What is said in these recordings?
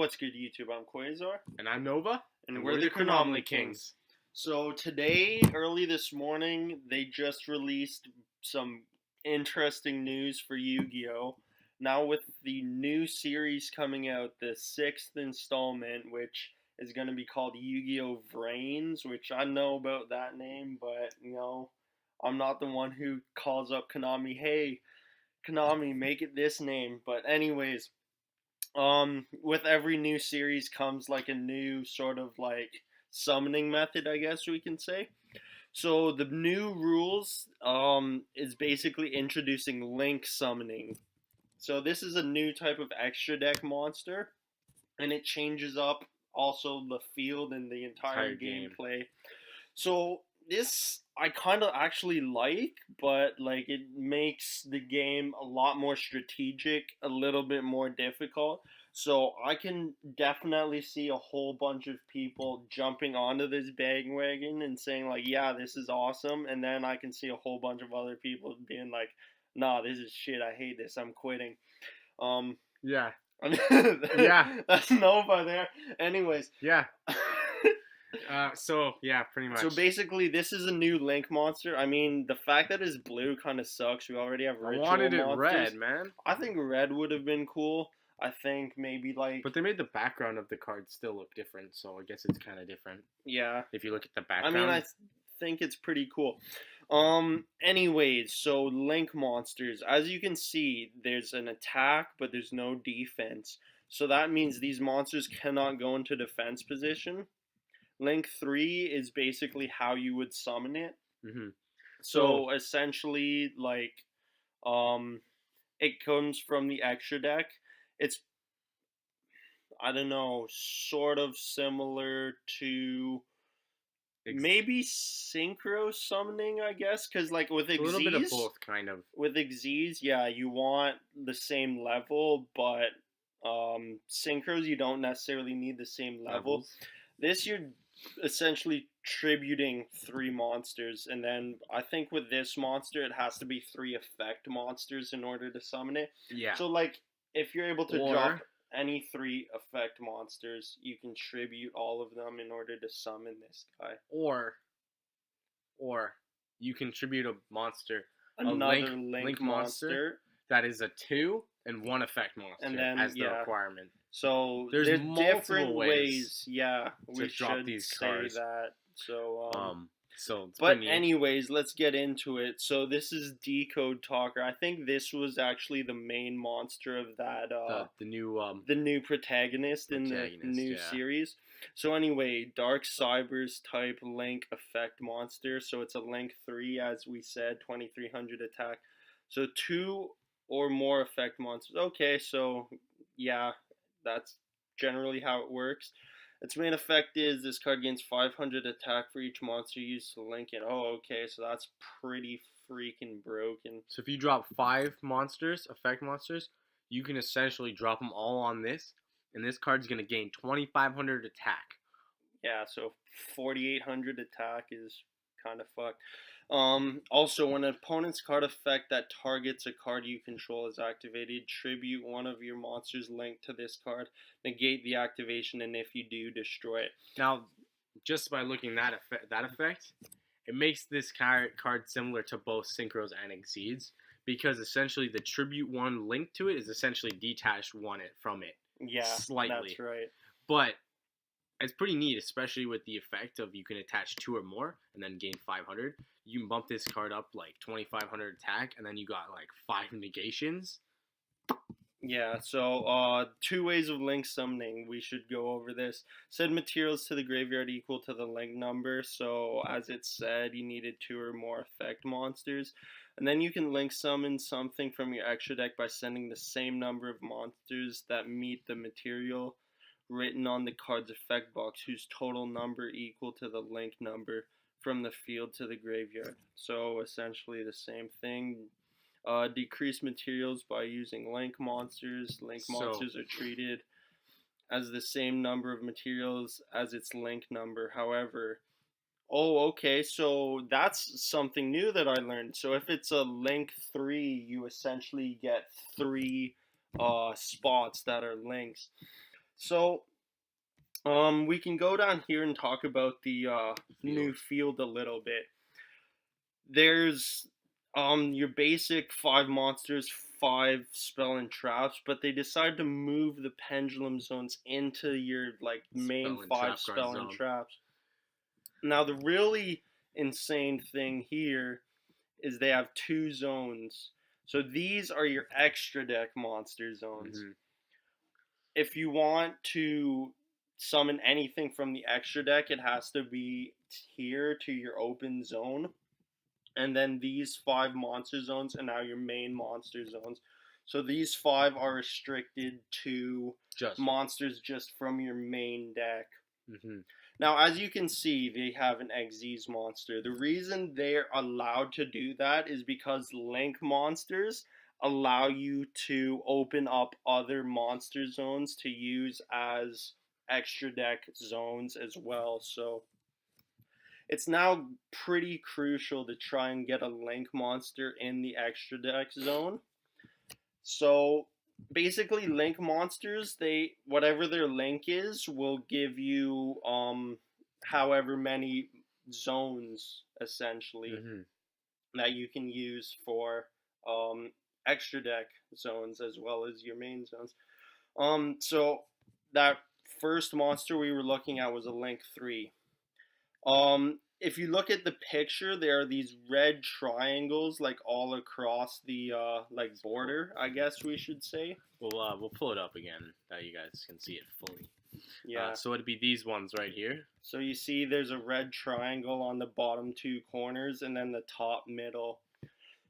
What's good, YouTube? I'm Quasar. And I'm Nova. And we're the Chronomaly Kings. So today, early this morning, they just released some interesting news for Yu-Gi-Oh! Now with the new series coming out, the 6th installment, which is going to be called Yu-Gi-Oh! VRAINS, which I know about that name, but, I'm not the one who calls up Konami, hey, Konami, make it this name. But anyways, with every new series comes like a new sort of like summoning method, I guess we can say. So the new rules is basically introducing link summoning. So this is a new type of extra deck monster, and it changes up also the field and the entire gameplay. So this I kind of actually like, but like it makes the game a lot more strategic, a little bit more difficult. So I can definitely see a whole bunch of people jumping onto this bandwagon and saying like, yeah, this is awesome. And then I can see a whole bunch of other people being like, nah, this is shit, I hate this, I'm quitting. Yeah. Yeah. That's Nova there. Anyways. Yeah. Pretty much. So basically, this is a new Link monster. I mean, the fact that it's blue kind of sucks. We already have ritual monsters. I wanted it red, man. I think red would have been cool. I think maybe like... But they made the background of the card still look different, so I guess it's kind of different. Yeah. If you look at the background. I mean, I think it's pretty cool. Anyways, so Link monsters. As you can see, there's an attack, but there's no defense. So that means these monsters cannot go into defense position. Link 3 is basically how you would summon it. Mm-hmm. So essentially, like, it comes from the extra deck. It's, I don't know, sort of similar to maybe synchro summoning, I guess, because like with Xyz, a little bit of both, kind of. With Xyz, yeah, you want the same level, but synchros you don't necessarily need the same level. This you're essentially tributing 3 monsters, and then I think with this monster it has to be 3 effect monsters in order to summon it. Yeah. So like if you're able to drop any 3 effect monsters, you can tribute all of them in order to summon this guy. Or you can tribute a monster, another link monster that is a 2 and 1 effect monster, and then, as the requirement. So there's different ways, we drop these cards. That. So but anyways, let's get into it. So this is Decode Talker. I think this was actually the main monster of that the new protagonist in the new series. So anyway, Dark Cybers type Link effect monster. So it's a Link 3, as we said, 2300 attack. So 2 or more effect monsters. Okay, so yeah, that's generally how it works. Its main effect is this card gains 500 attack for each monster used to link it. Oh, okay, so that's pretty freaking broken. So if you drop 5 monsters, effect monsters, you can essentially drop them all on this, and this card's going to gain 2500 attack. Yeah, so 4800 attack is kind of fucked. Also, when an opponent's card effect that targets a card you control is activated, tribute one of your monsters linked to this card, negate the activation, and if you do, destroy it. Now, just by looking at that effect, it makes this card similar to both Synchros and Xyz, because essentially the tribute one linked to it is essentially detached from it. Yeah, slightly. That's right. But it's pretty neat, especially with the effect of you can attach 2 or more and then gain 500. You can bump this card up like 2500 attack, and then you got like 5 negations. Yeah, so 2 ways of link summoning. We should go over this. Send materials to the graveyard equal to the link number. So as it said, you needed 2 or more effect monsters. And then you can link summon something from your extra deck by sending the same number of monsters that meet the material written on the card's effect box, whose total number equal to the link number from the field to the graveyard. So essentially the same thing. Decrease materials by using link monsters. Link monsters are treated as the same number of materials as its link number. However, okay, so that's something new that I learned. So if it's a link 3, you essentially get 3 spots that are links. So, we can go down here and talk about the new field a little bit. There's your basic 5 monsters, 5 spell and traps, but they decide to move the pendulum zones into your like main Spell and 5 trap card spell and zone. traps. Now the really insane thing here is they have 2 zones. So these are your extra deck monster zones. Mm-hmm. If you want to summon anything from the extra deck, it has to be here to your open zone. And then these 5 monster zones are now your main monster zones. So these 5 are restricted to monsters just from your main deck. Mm-hmm. Now, as you can see, they have an Xyz monster. The reason they're allowed to do that is because Link monsters allow you to open up other monster zones to use as extra deck zones as well. So it's now pretty crucial to try and get a Link monster in the extra deck zone. So basically, Link monsters, they whatever their link is, will give you however many zones essentially that you can use for extra deck zones as well as your main zones. So that first monster we were looking at was a Link 3. If you look at the picture, there are these red triangles like all across the like border, I guess we should say. We'll pull it up again that you guys can see it fully. Yeah. So it'd be these ones right here. So you see there's a red triangle on the bottom 2 corners and then the top middle.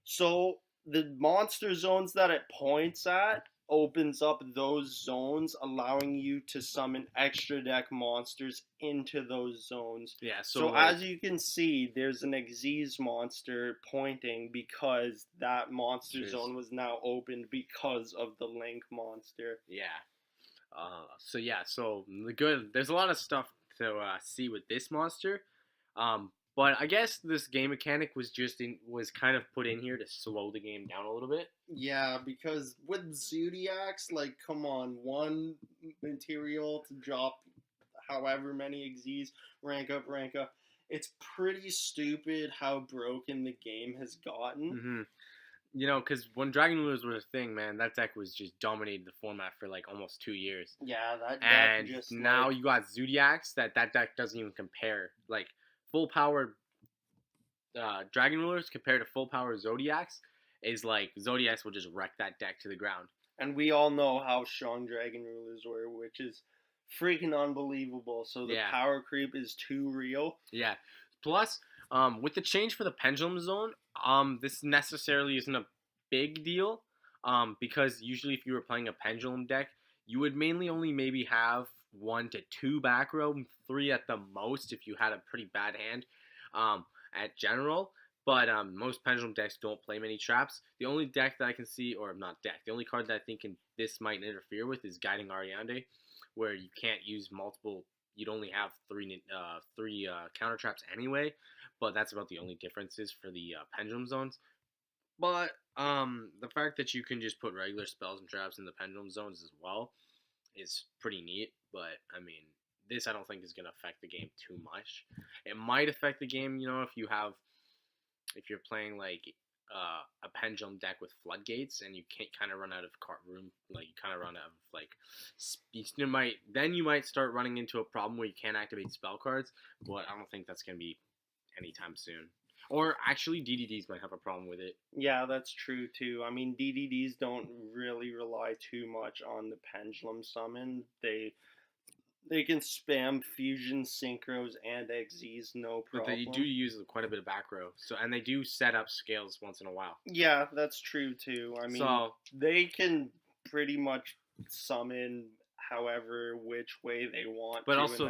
So the monster zones that it points at opens up those zones, allowing you to summon extra deck monsters into those zones. Yeah, so like, as you can see, there's an Xyz monster pointing because that monster zone was now opened because of the Link monster. Yeah. So there's a lot of stuff to see with this monster. But I guess this game mechanic was kind of put in here to slow the game down a little bit. Yeah, because with Zodiacs, like, come on, 1 material to drop however many Xyz, rank up. It's pretty stupid how broken the game has gotten. Mm-hmm. You know, because when Dragon Rulers were a thing, man, that deck was just dominating the format for like almost 2 years. Yeah, that deck and just now you got Zodiacs that deck doesn't even compare. Like full power Dragon Rulers compared to full power Zodiacs is like Zodiacs will just wreck that deck to the ground. And we all know how strong Dragon Rulers were, which is freaking unbelievable. So the power creep is too real. Yeah. Plus, with the change for the Pendulum Zone, this necessarily isn't a big deal. Because usually if you were playing a Pendulum deck, you would mainly only maybe have 1 to 2 back row, 3 at the most if you had a pretty bad hand. At general. But most Pendulum decks don't play many traps. The only deck that I can see, or not deck, the only card that I think this might interfere with is Guiding Ariande, where you can't use multiple. You'd only have 3 counter traps anyway, but that's about the only differences for the Pendulum Zones. But the fact that you can just put regular spells and traps in the Pendulum Zones as well is pretty neat. But I mean, this I don't think is going to affect the game too much. It might affect the game, you know, if you're playing like a Pendulum deck with Floodgates and you can't kind of run out of card room, like you kind of run out of like you might start running into a problem where you can't activate spell cards, but I don't think that's going to be anytime soon. Or actually, DDDs might have a problem with it. Yeah, that's true too. I mean, DDDs don't really rely too much on the Pendulum Summon. They can spam fusion, synchros, and Xyz, no problem. But they do use quite a bit of back row, and they do set up scales once in a while. Yeah, that's true too. I mean, they can pretty much summon however which way they want. But also,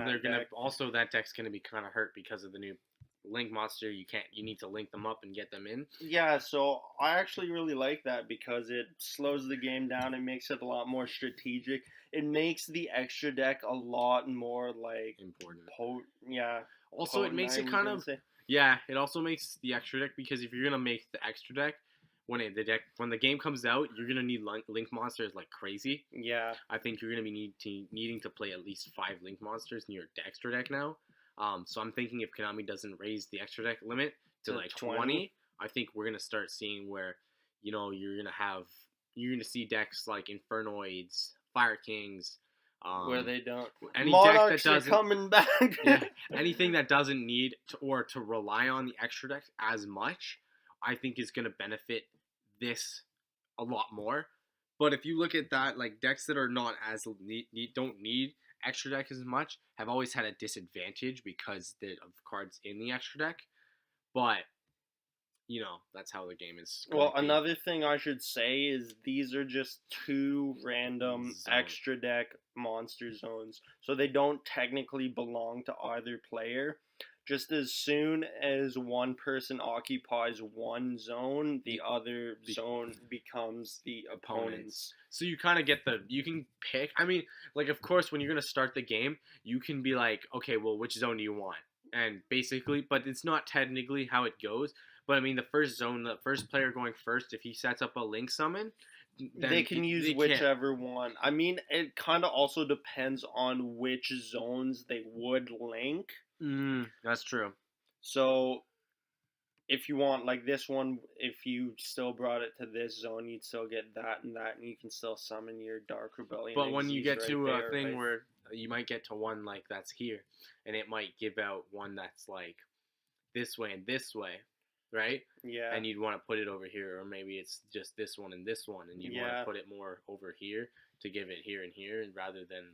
that deck's gonna be kind of hurt because of the new Link monster. You need to link them up and get them in. Yeah, so I actually really like that because it slows the game down. It makes it a lot more strategic. It makes the extra deck a lot more like important. Also, it makes it kind of it also makes the extra deck, because if you're gonna make the extra deck, when when the game comes out, you're gonna need link monsters like crazy. Yeah. I think you're gonna be needing to play at least 5 link monsters in your extra deck now. So I'm thinking if Konami doesn't raise the extra deck limit to like 20, I think we're gonna start seeing where, you're gonna see decks like Infernoids, Fire Kings, where they don't. Any Monarchs deck that doesn't, are coming back. yeah, anything that doesn't need to rely on the extra deck as much, I think is gonna benefit this a lot more. But if you look at that, like decks that are not as don't need extra deck as much, have always had a disadvantage because of cards in the extra deck. But that's how the game is. Well, another thing I should say is these are just 2 random extra deck monster zones, so they don't technically belong to either player. Just as soon as one person occupies one zone, the other zone becomes the opponent's. So you kind of get you can pick. I mean, like, of course, when you're going to start the game, you can be like, okay, well, which zone do you want? And basically, but it's not technically how it goes. But I mean, the first player going first, if he sets up a link summon, then they can use whichever one. I mean, it kind of also depends on which zones they would link. That's true. So, if you want, like this one, if you still brought it to this zone, you'd still get that, and you can still summon your Dark Rebellion. But when you get to a thing where you might get to one like that's here, and it might give out one that's like this way and this way, right? Yeah. And you'd want to put it over here, or maybe it's just this one and this one, and you'd want to put it more over here to give it here and here, rather than.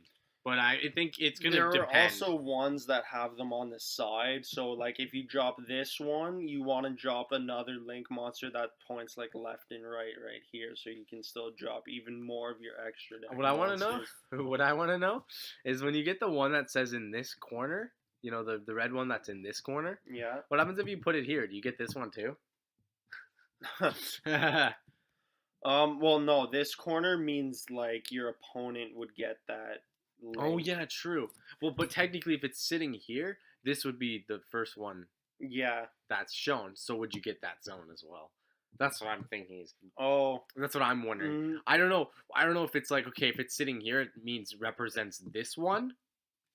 But I think it's going to depend. There are also ones that have them on the side. So, like, if you drop this one, you want to drop another link monster that points, like, left and right here. So you can still drop even more of your extra deck What I want to know is when you get the one that says in this corner, the red one that's in this corner. Yeah. What happens if you put it here? Do you get this one too? Well, no. This corner means, like, your opponent would get that. Link. Oh yeah, true. Well, but technically, if it's sitting here, this would be the first one. Yeah. That's shown. So would you get that zone as well? That's what I'm thinking. That's what I'm wondering. Mm. I don't know. I don't know if it's like, okay, if it's sitting here, it means represents this one.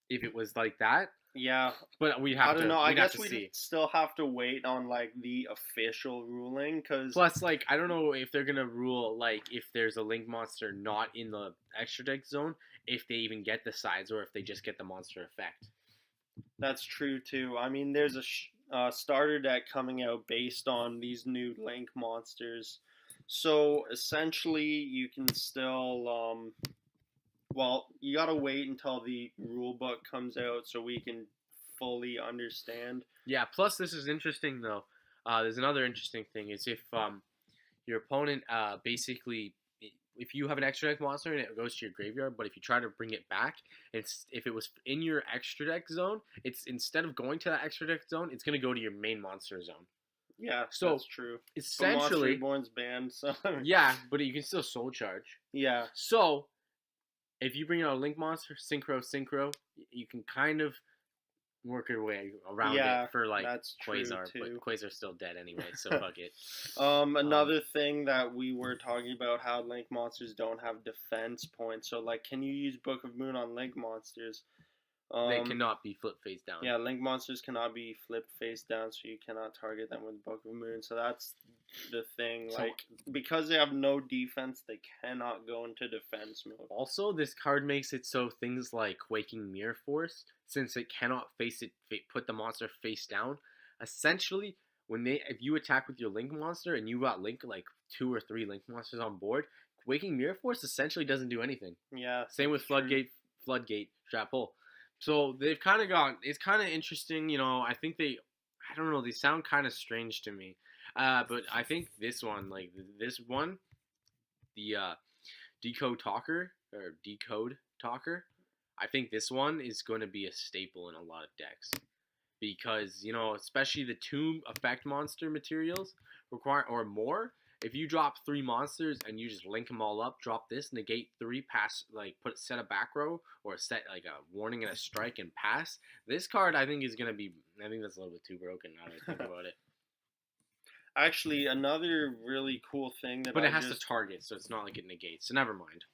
If it was like that. Yeah. But we have to. I don't know. I guess we still have to wait on like the official ruling, because plus, like, I don't know if they're gonna rule like if there's a link monster not in the extra deck zone, if they even get the sides, or if they just get the monster effect. That's true too. I mean, there's a starter deck coming out based on these new link monsters, so essentially you can still well, you gotta wait until the rule book comes out so we can fully understand. Yeah. Plus, this is interesting though. There's another interesting thing is if your opponent basically, if you have an extra deck monster and it goes to your graveyard, but if you try to bring it back, if it was in your extra deck zone, it's instead of going to that extra deck zone, it's gonna go to your main monster zone. Yeah, so that's true. Essentially, Monster Reborn's banned. So yeah, but you can still soul charge. Yeah. So if you bring out a link monster, synchro, you can kind of work your way around it for like Quasar, but Quasar's still dead anyway, so fuck it. Another thing that we were talking about, how link monsters don't have defense points. So like, can you use Book of Moon on link monsters? They cannot be flipped face down. Yeah, link monsters cannot be flipped face down, so you cannot target them with Book of Moon. So that's the thing. Like, because they have no defense, they cannot go into defense mode. Also, this card makes it so things like Waking Mirror Force, since it cannot put the monster face down, essentially, if you attack with your link monster and you got like 2 or 3 link monsters on board, Waking Mirror Force essentially doesn't do anything. Yeah. Same with Floodgate, Trap Hole. So they've kind of it's kind of interesting, I think they sound kind of strange to me. But I think this one, the Decode Talker, I think this one is going to be a staple in a lot of decks. Because, especially the 2 effect monster materials require, or more, if you drop 3 monsters and you just link them all up, drop this, negate 3, pass, set a back row, or set like a warning and a strike and pass. This card I think is going to be, I think that's a little bit too broken now that I think about it. Actually, another really cool thing that But I it has to just target, so it's not like it negates. So never mind.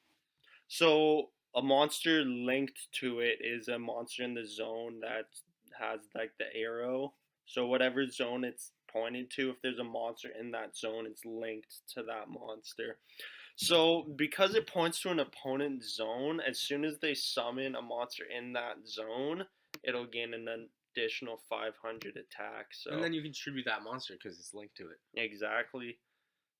so a monster linked to it is a monster in the zone that has like the arrow. So whatever zone it's pointed to, if there's a monster in that zone, it's linked to that monster. So because it points to an opponent's zone, as soon as they summon a monster in that zone, it'll gain an additional 500 attack. And So then you can distribute that monster because it's linked to it. exactly.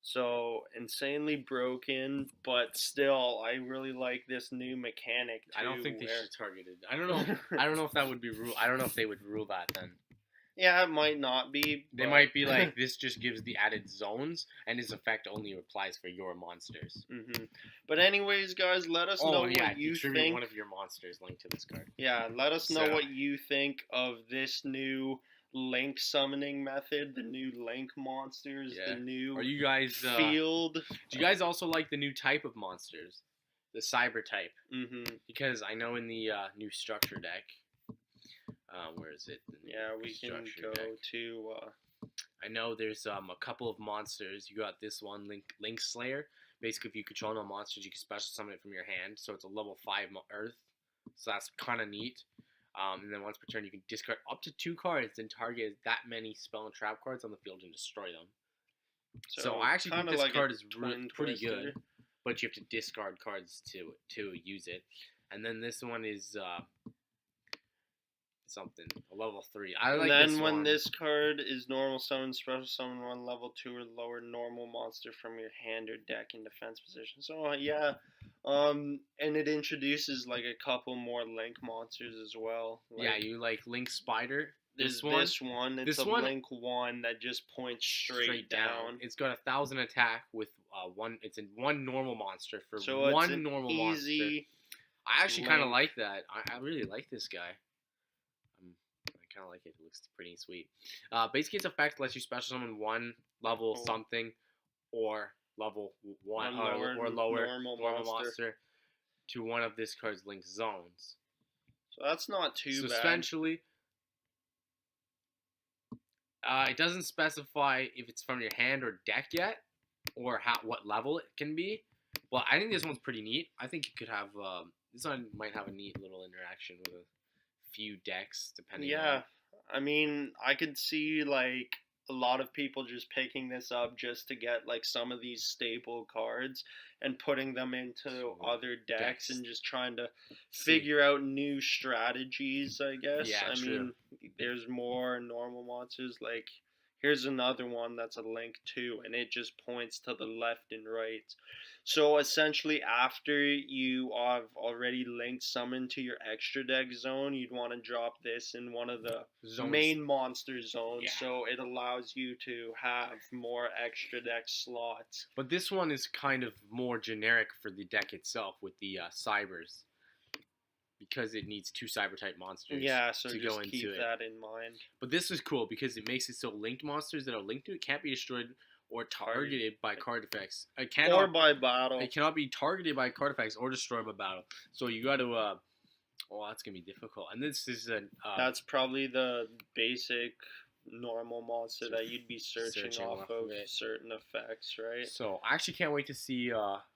So insanely broken, but still, I really like this new mechanic too. I don't think they where... should target it. I don't know. I don't know if that would be rule. I don't know if they would rule that then. Yeah, it might not be. They might be like, this just gives the added zones, and its effect only applies for your monsters. But anyways, guys, let us know what you think. One of your monsters linked to this card. Yeah, let us know what you think of this new link summoning method, the new link monsters, the new Are you guys field. Do you guys also like the new type of monsters, the cyber type? Because I know in the new structure deck, where is it? Yeah, we can go to. I know there's a couple of monsters. You got this one, Link Slayer. Basically, if you control no monsters, you can special summon it from your hand. So it's a level 5 Earth. So that's kind of neat. And then once per turn, you can discard up to 2 cards and target that many spell and trap cards on the field and destroy them. So I actually think this card is pretty good. But you have to discard cards to use it. And then this one is something, a level 3. I like this one. When this card is normal summon, special summon one level 2 or lower normal monster from your hand or deck in defense position. So yeah, and it introduces like a couple more Link monsters as well. Like, yeah, you like Link Spider. This one, it's a Link 1 that just points straight down. It's got 1,000 attack with one. It's in one normal monster for so one normal monster. I actually kind of Link. like that. I really like this guy. I kind of like it. It looks pretty sweet. Basically, its effect lets you special summon one level something or level 1 or lower normal monster to one of this card's linked zones. So that's not too bad. Essentially, it doesn't specify if it's from your hand or deck yet, or what level it can be. But I think this one's pretty neat. I think you could have this one might have a neat little interaction with a few decks, depending. Yeah, I mean, I could see like a lot of people just picking this up just to get like some of these staple cards and putting them into other decks and just trying to figure out new strategies, I guess. Yeah, I mean, there's more normal monsters. Like, here's another one that's a Link 2, and it just points to the left and right. So essentially, after you have already linked summon to your extra deck zone, you'd want to drop this in one of the main monster zones. Yeah. So it allows you to have more extra deck slots. But this one is kind of more generic for the deck itself with the cybers, because it needs 2 cyber type monsters. Yeah, so just keep that in mind. But this is cool because it makes it so linked monsters that are linked to it can't be destroyed or targeted by card effects. Or by battle. It cannot be targeted by card effects or destroyed by battle. So you got to, that's going to be difficult. And this is that's probably the basic normal monster that you'd be searching off of certain effects, right? So I actually can't wait to see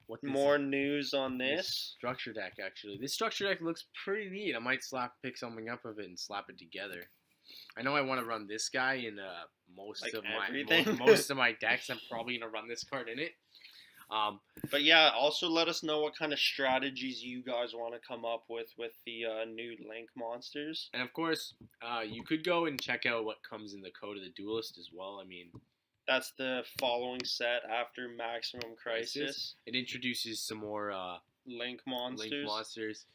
what more news on this structure deck. Actually, this structure deck looks pretty neat. I might pick something up of it and slap it together. I know I want to run this guy in most of my decks. I'm probably gonna run this card in it. But yeah, also let us know what kind of strategies you guys want to come up with the new Link monsters. And of course, you could go and check out what comes in the Code of the Duelist as well. I mean, that's the following set after Maximum Crisis. It introduces some more Link monsters.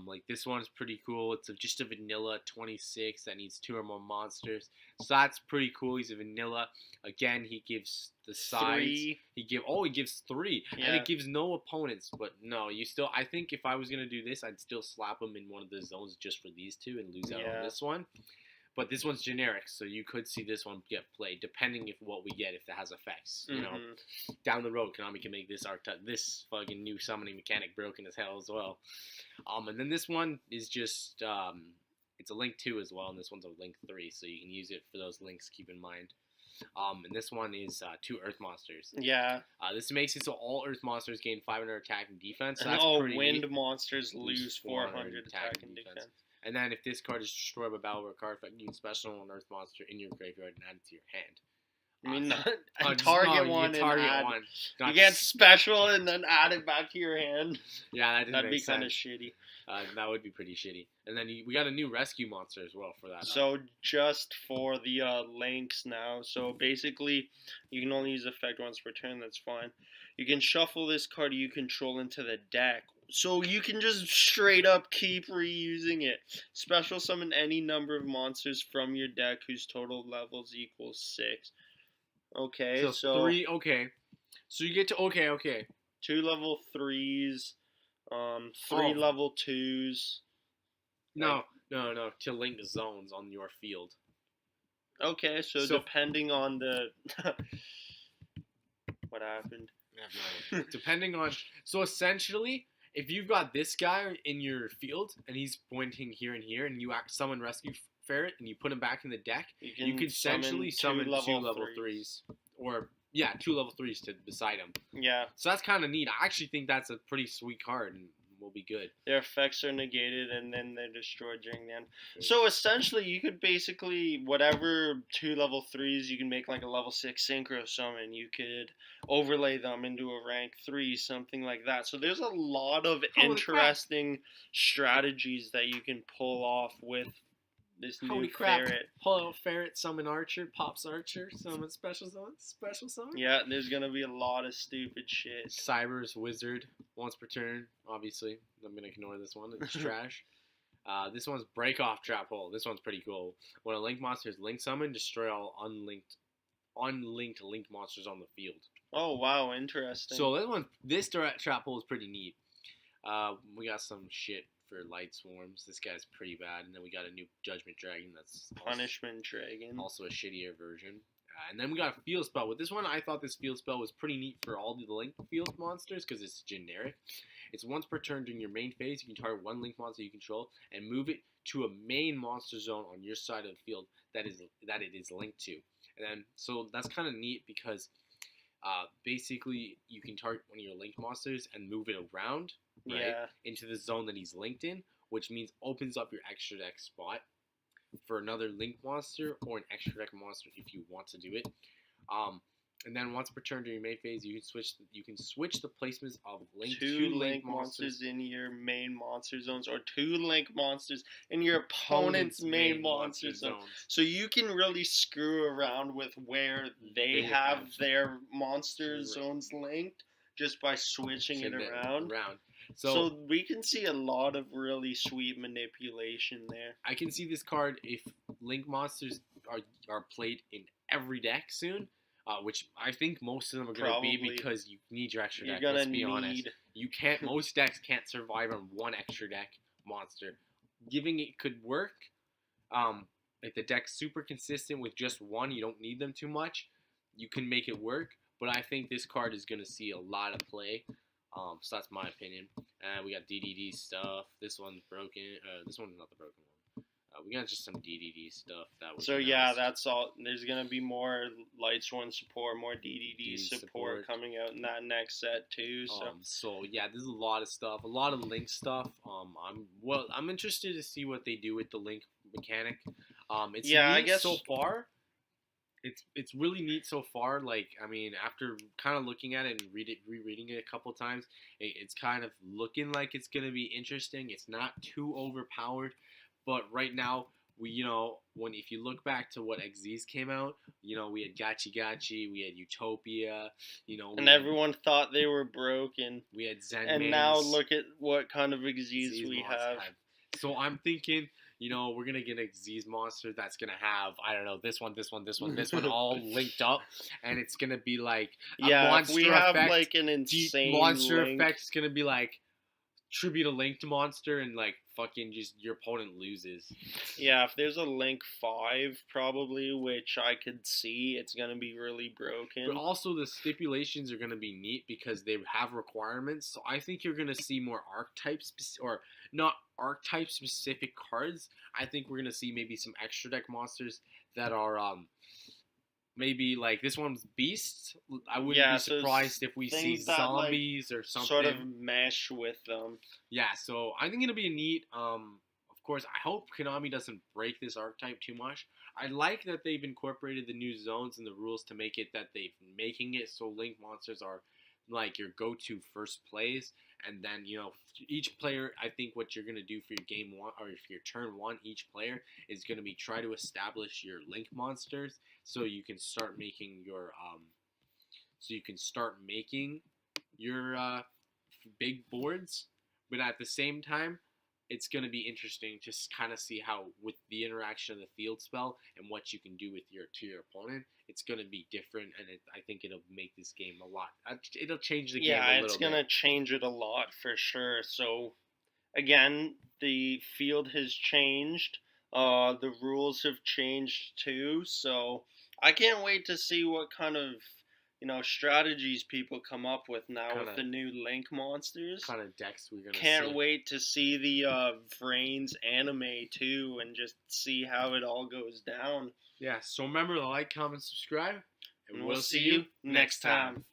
Like this one's pretty cool. It's just a vanilla 26 that needs 2 or more monsters. So that's pretty cool. He's a vanilla. Again, he gives the sides. 3. He gives 3. Yeah. And it gives no opponents. But no, I think if I was gonna do this, I'd still slap him in one of the zones just for these 2 and lose out on this one. But this one's generic, so you could see this one get played, depending if what we get, if it has effects. You know, down the road, Konami can make this this fucking new summoning mechanic broken as hell as well. And then this one is just it's a Link 2 as well, and this one's a Link 3, so you can use it for those links. Keep in mind. And this one is 2 Earth monsters. Yeah. This makes it so all Earth monsters gain 500 attack and defense. So And that's all pretty wind neat. monsters lose 400 attack and defense. And then if this card is destroyed by battle or a card effect, you can special an Earth monster in your graveyard and add it to your hand. I mean, not target one. Not you get special and then add it back to your hand. Yeah, that'd be kind of shitty. That would be pretty shitty. And then we got a new rescue monster as well for that. So just for the links now. So basically, you can only use effect once per turn. That's fine. You can shuffle this card you control into the deck. So you can just straight up keep reusing it. Special summon any number of monsters from your deck whose total levels equals 6. Okay, so 3. Okay, so you get to 2 level 3s, 3 level 2s. No. To link zones on your field. Okay, so depending on the what happened. Depending on so essentially, if you've got this guy in your field and he's pointing here and here, and you summon Rescue Ferret and you put him back in the deck, you can essentially summon 2 level 3s. Or, 2 level 3s to beside him. Yeah. So that's kind of neat. I actually think that's a pretty sweet card and will be good. Their effects are negated and then they're destroyed during the end. So essentially, you could basically, whatever 2 level 3s, you can make like a level 6 Synchro Summon. You could overlay them into a rank 3, something like that. So there's a lot of interesting strategies that you can pull off with this new ferret. Pull out ferret, summon archer, pops archer, summon special summon. Yeah, there's gonna be a lot of stupid shit. Cyber's wizard, once per turn, obviously. I'm gonna ignore this one, it's trash. This one's break off trap hole. This one's pretty cool. When a link monster is link summoned, destroy all unlinked link monsters on the field. Oh wow, interesting. So this trap hole is pretty neat. We got some shit for light swarms. This guy's pretty bad. And then we got a new judgment dragon that's punishment dragon, also a shittier version. And then we got a field spell. With this one, I thought this field spell was pretty neat for all the link field monsters because it's generic. It's once per turn during your main phase. You can target one link monster you control and move it to a main monster zone on your side of the field that it is linked to. And then so that's kind of neat because basically you can target one of your link monsters and move it around. Right, into the zone that he's linked in, which means opens up your extra deck spot for another link monster or an extra deck monster if you want to do it. And then once per turn during your main phase, you can switch the placements of two link monsters in your main monster zones, or 2 link monsters in your opponent's main monster zone. So you can really screw around with where they have their monster zones linked just by switching it around. So we can see a lot of really sweet manipulation there. I can see this card if link monsters are played in every deck soon, which I think most of them are going to be because you need your extra deck. Let's be honest. Most decks can't survive on one extra deck monster. Giving it could work. If the deck's super consistent with just one, you don't need them too much. You can make it work. But I think this card is going to see a lot of play. So that's my opinion. We got DDD stuff. This one's broken. This one's not the broken one. We got just some DDD stuff. That's all. There's going to be more Lightsworn support, more DDD support coming out in that next set too. There's a lot of stuff. A lot of link stuff. I'm interested to see what they do with the link mechanic. It's neat I guess so far. It's really neat so far. Like, I mean, after kind of looking at it and rereading it a couple times, it's kind of looking like it's going to be interesting. It's not too overpowered, but right now, if you look back to what XZs came out, we had Gachi Gachi, we had Utopia, and everyone thought they were broken. We had Zen and now look at what kind of XZs we have. So I'm thinking, we're going to get a Xyz monster that's going to have, I don't know, this one, all linked up. And it's going to be like a monster we have effect. Like an insane monster link. effect is going to be like tribute a linked monster and like fucking just your opponent loses. Yeah, if there's a link 5 probably, which I could see, it's going to be really broken. But also the stipulations are going to be neat because they have requirements. So I think you're going to see more archetypes, or not archetype specific cards. I think we're going to see maybe some extra deck monsters that are maybe like this one's beasts. I wouldn't Yeah, be so surprised if we see things that like zombies or something. sort of mesh with them. Yeah, so I think it'll be neat. Of course, I hope Konami doesn't break this archetype too much. I like that they've incorporated the new zones and the rules to make it that they've making it so Link monsters are like your go-to first plays, and then each player. I think what you're gonna do for your game one or if your turn one, each player is gonna be try to establish your Link monsters so you can start making your big boards, but at the same time, it's going to be interesting to kind of see how with the interaction of the field spell and what you can do with your opponent, it's going to be different, and I think it'll make this game a lot. It'll change the game Yeah, a it's little gonna bit. change it a lot for sure. So again, the field has changed. The rules have changed too. So I can't wait to see what kind of strategies people come up with now Kind with of the new Link monsters. kind of decks we're gonna Can't see. wait to see the VRAINS anime too, and just see how it all goes down. Yeah. So remember to like, comment, subscribe, and And we'll we'll see see you you next next time. time.